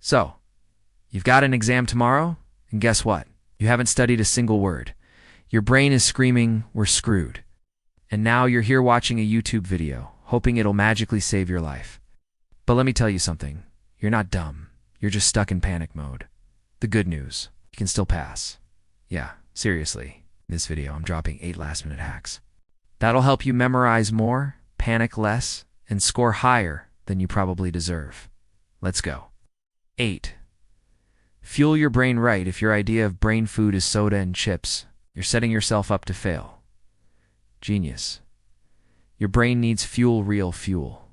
So, you've got an exam tomorrow, and guess what? You haven't studied a single word. Your brain is screaming, "We're screwed." And now you're here watching a YouTube video, hoping it'll magically save your life. But let me tell you something. You're not dumb. You're just stuck in panic mode. The good news, you can still pass. Yeah, seriously. In this video, I'm dropping 8 last-minute hacks. That'll help you memorize more, panic less, and score higher than you probably deserve. Let's go. 8. Fuel your brain right. If your idea of brain food is soda and chips, you're setting yourself up to fail. Genius. Your brain needs fuel, real fuel.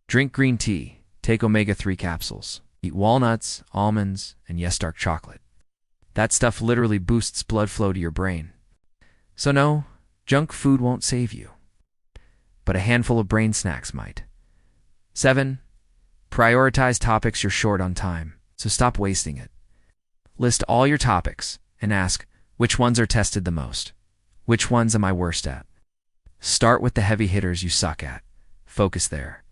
Drink green tea, take omega-3 capsules, eat walnuts, almonds, and yes, dark chocolate. That stuff literally boosts blood flow to your brain. So no, junk food won't save you. But a handful of brain snacks might. 7. Prioritize topics you're short on time, so stop wasting it. List all your topics and ask, which ones are tested the most? Which ones am I worst at? Start with the heavy hitters you suck at. Focus there.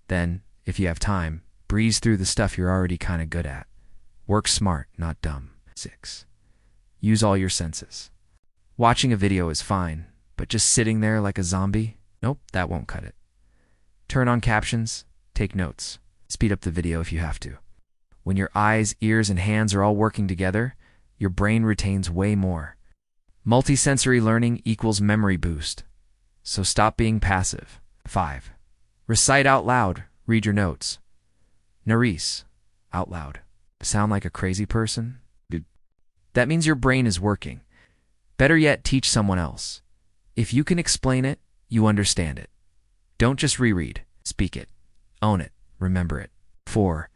Then, if you have time, breeze through the stuff you're already kind of good at. Work smart, not dumb. 6. Use all your senses. Watching a video is fine, but just sitting there like a zombie? Nope, that won't cut it. Turn on captions, take notes. Speed up the video if you have to. When your eyes, ears, and hands are all working together, your brain retains way more. Multisensory learning equals memory boost. So stop being passive. 5. Recite out loud. Read your notes. Nerisse. Out loud. Sound like a crazy person? That means your brain is working. Better yet, teach someone else. If you can explain it, you understand it. Don't just reread. Speak it. Own it. Remember it. 4.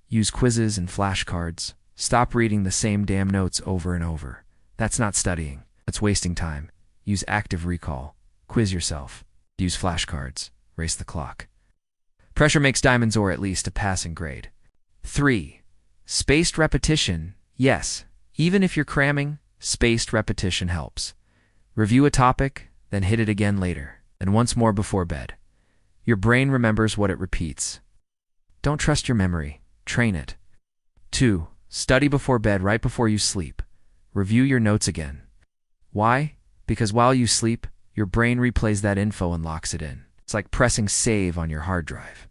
Use quizzes and flashcards. Stop reading the same damn notes over and over. That's not studying. That's wasting time. Use active recall. Quiz yourself. Use flashcards. Race the clock. Pressure makes diamonds, or at least a passing grade. 3. Spaced repetition. Yes, even if you're cramming, spaced repetition helps. Review a topic, then hit it again later, and once more before bed. Your brain remembers what it repeats. Don't trust your memory. Train it. 2. Study before bed, right before you sleep. Review your notes again. Why? Because while you sleep, your brain replays that info and locks it in. It's like pressing save on your hard drive.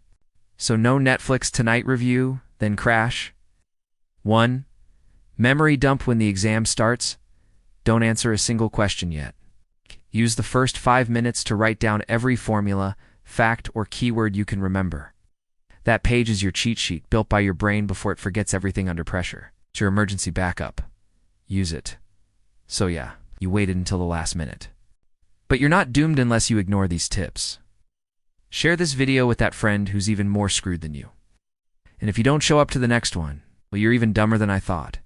So no Netflix tonight review, then crash. 1. Memory dump when the exam starts. Don't answer a single question yet. Use the first 5 minutes to write down every formula, fact, or keyword you can remember. That page is your cheat sheet built by your brain before it forgets everything under pressure. It's your emergency backup. Use it. So yeah, you waited until the last minute. But you're not doomed unless you ignore these tips. Share this video with that friend who's even more screwed than you. And if you don't show up to the next one, well, you're even dumber than I thought.